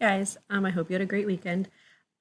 guys, I hope you had a great weekend.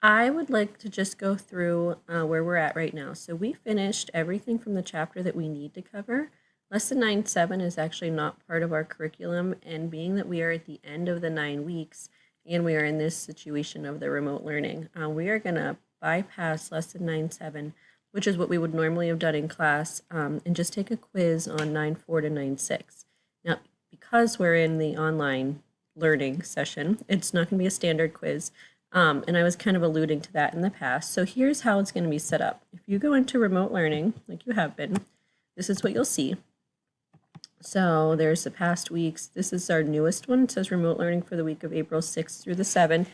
I would like to just go through where we're at right now. So we finished everything from the chapter that we need to cover. Lesson 9.7 is actually not part of our curriculum, and being that we are at the end of the 9 weeks and we are in this situation of the remote learning, we are going to bypass lesson 9.7, which is what we would normally have done in class, and just take a quiz on 9.4 to 9.6. Now, because we're in the online learning session, it's not going to be a standard quiz. And I was kind of alluding to that in the past. So here's how it's going to be set up. If you go into remote learning, like you have been, this is what you'll see. So there's the past weeks. This is our newest one. It says remote learning for the week of April 6th through the 7th,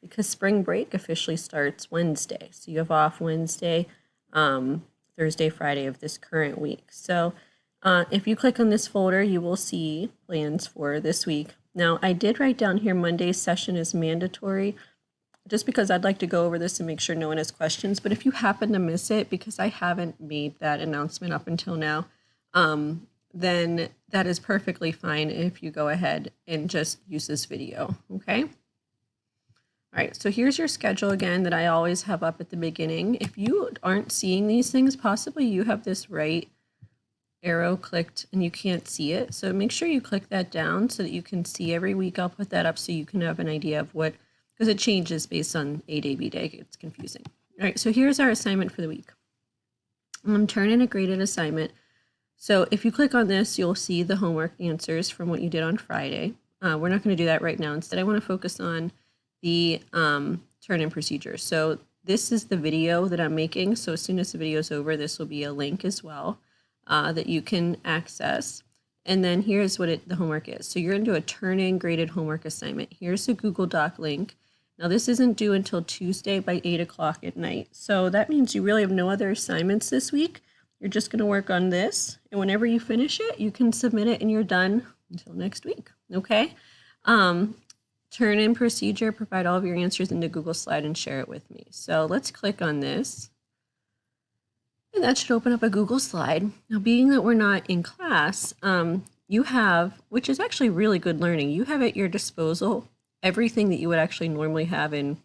because spring break officially starts Wednesday. So you have off Wednesday, Thursday, Friday of this current week. So if you click on this folder, you will see plans for this week. Now, I did write down here Monday's session is mandatory, just because I'd like to go over this and make sure no one has questions. But if you happen to miss it, because I haven't made that announcement up until now, then that is perfectly fine if you go ahead and just use this video, okay? All right, so here's your schedule again that I always have up at the beginning. If you aren't seeing these things, possibly you have this right arrow clicked and you can't see it. So make sure you click that down so that you can see every week. I'll put that up so you can have an idea of what, because it changes based on A day, B day. It's confusing. All right, so here's our assignment for the week. Turn in a graded assignment. So if you click on this, you'll see the homework answers from what you did on Friday. We're not going to do that right now. Instead, I want to focus on the turn-in procedure. So this is the video that I'm making. So as soon as the video is over, this will be a link as well that you can access. And then here's what the homework is. So you're going to do a turn-in graded homework assignment. Here's the Google Doc link. Now this isn't due until Tuesday by 8 o'clock at night. So that means you really have no other assignments this week. You're just going to work on this, and whenever you finish it, you can submit it and you're done until next week, okay? Turn-in procedure, provide all of your answers into Google Slide and share it with me. So let's click on this, and that should open up a Google Slide. Now, being that we're not in class, you have, which is actually really good learning, you have at your disposal everything that you would actually normally have in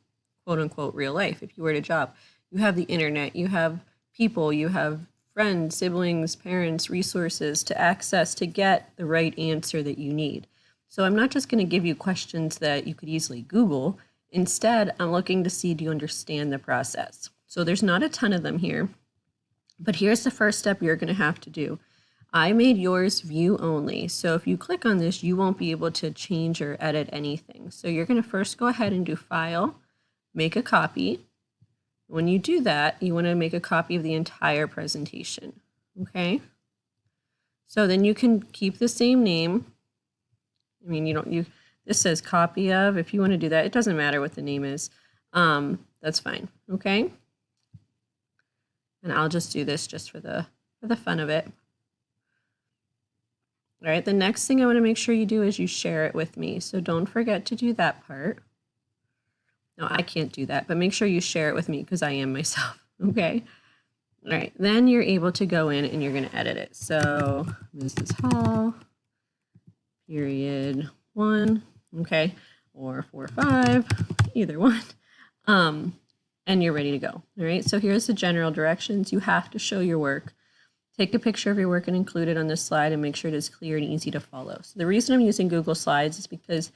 quote-unquote real life if you were at a job. You have the internet, you have people, you have friends, siblings, parents, resources to access to get the right answer that you need. So I'm not just going to give you questions that you could easily Google. Instead, I'm looking to see, do you understand the process? So there's not a ton of them here, but here's the first step you're going to have to do. I made yours view only. So if you click on this, you won't be able to change or edit anything. So you're going to first go ahead and do File, make a copy. When you do that, you want to make a copy of the entire presentation, okay? So then you can keep the same name. I mean, this says copy of. If you want to do that, it doesn't matter what the name is. That's fine, okay? And I'll just do this just for the fun of it. All right, the next thing I want to make sure you do is you share it with me. So don't forget to do that part. No, I can't do that, but make sure you share it with me because I am myself, okay? All right, then you're able to go in and you're going to edit it. So Mrs. Hall, period 1, okay, or 4-5, either one, and you're ready to go. All right, so here's the general directions. You have to show your work. Take a picture of your work and include it on this slide and make sure it is clear and easy to follow. So the reason I'm using Google Slides is because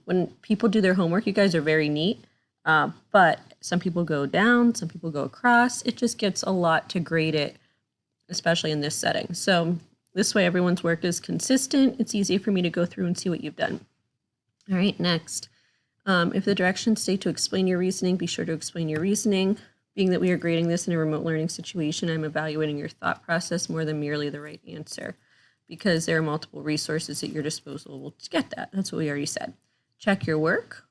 when people do their homework, you guys are very neat, but some people go down, some people go across. It just gets a lot to grade it, especially in this setting. So this way everyone's work is consistent. It's easy for me to go through and see what you've done. All right, next. If the directions say to explain your reasoning, be sure to explain your reasoning. Being that we are grading this in a remote learning situation, I'm evaluating your thought process more than merely the right answer, because there are multiple resources at your disposal to get that. That's what we already said. Check your work.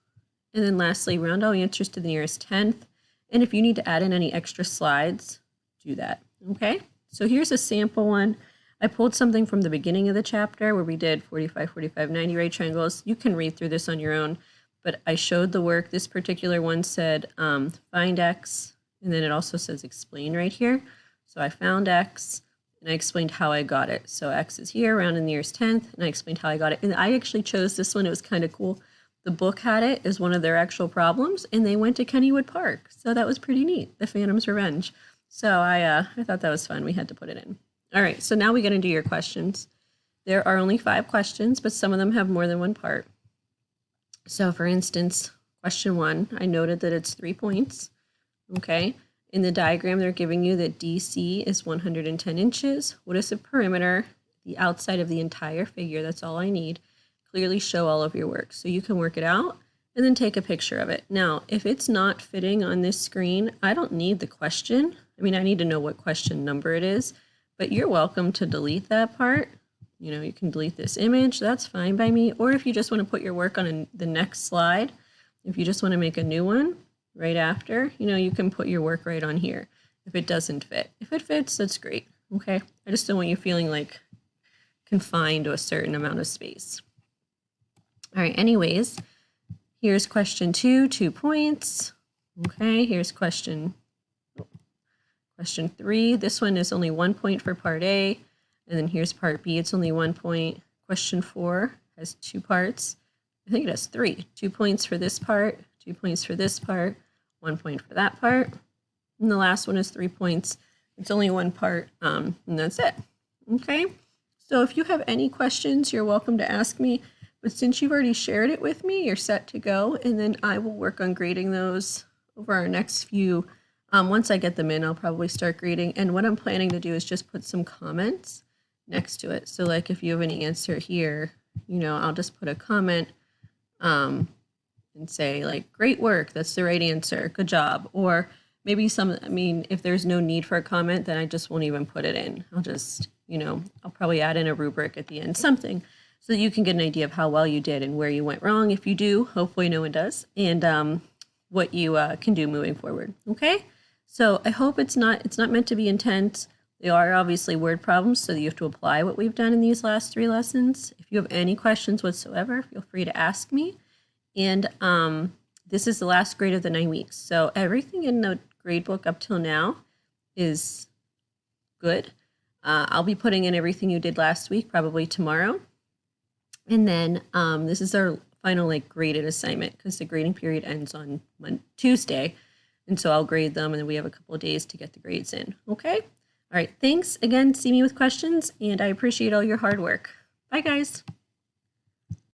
And then lastly, round all answers to the nearest tenth. And if you need to add in any extra slides, do that, okay? So here's a sample one. I pulled something from the beginning of the chapter where we did 45, 45, 90 right triangles. You can read through this on your own, but I showed the work. This particular one said find X, and then it also says explain right here. So I found X, and I explained how I got it. So X is here, round in the nearest tenth, and I explained how I got it. And I actually chose this one. It was kind of cool. the book had it as one of their actual problems, and they went to Kennywood Park. So that was pretty neat, The Phantom's Revenge. So I thought that was fun. We had to put it in. All right, so now we get into your questions. There are only 5 questions, but some of them have more than one part. So for instance, question 1, I noted that it's 3 points. Okay, in the diagram, they're giving you that DC is 110 inches. What is the perimeter, the outside of the entire figure? That's all I need. Clearly show all of your work. So you can work it out and then take a picture of it. Now, if it's not fitting on this screen, I don't need the question. I mean, I need to know what question number it is, but you're welcome to delete that part. You know, you can delete this image. That's fine by me. Or if you just want to put your work on the next slide, if you just want to make a new one right after, you know, you can put your work right on here if it doesn't fit. If it fits, that's great. Okay. I just don't want you feeling like confined to a certain amount of space. All right. Anyways, here's question 2, 2 points. Okay. Here's question 3. This one is only 1 point for part A. And then here's part B. It's only 1 point. Question 4 has 2 parts. I think it has 3. 2 points for this part, 2 points for this part, 1 point for that part. And the last one is 3 points. It's only 1 part, and that's it. Okay. So if you have any questions, you're welcome to ask me. But since you've already shared it with me, you're set to go. And then I will work on grading those over our next few. Once I get them in, I'll probably start grading. And what I'm planning to do is just put some comments next to it. So like if you have an answer here, you know, I'll just put a comment and say like, great work, that's the right answer, good job. Or maybe if there's no need for a comment, then I just won't even put it in. I'll just, you know, I'll probably add in a rubric at the end, something, so that you can get an idea of how well you did and where you went wrong. If you do, hopefully no one does, and what you can do moving forward. Okay. So I hope it's not meant to be intense. They are obviously word problems, so you have to apply what we've done in these last 3 lessons. If you have any questions whatsoever, feel free to ask me. And this is the last grade of the 9 weeks. So everything in the grade book up till now is good. I'll be putting in everything you did last week, probably tomorrow. And then this is our final graded assignment, because the grading period ends on Tuesday. And so I'll grade them, and then we have a couple of days to get the grades in. Okay? All right, thanks. Again, see me with questions, and I appreciate all your hard work. Bye, guys.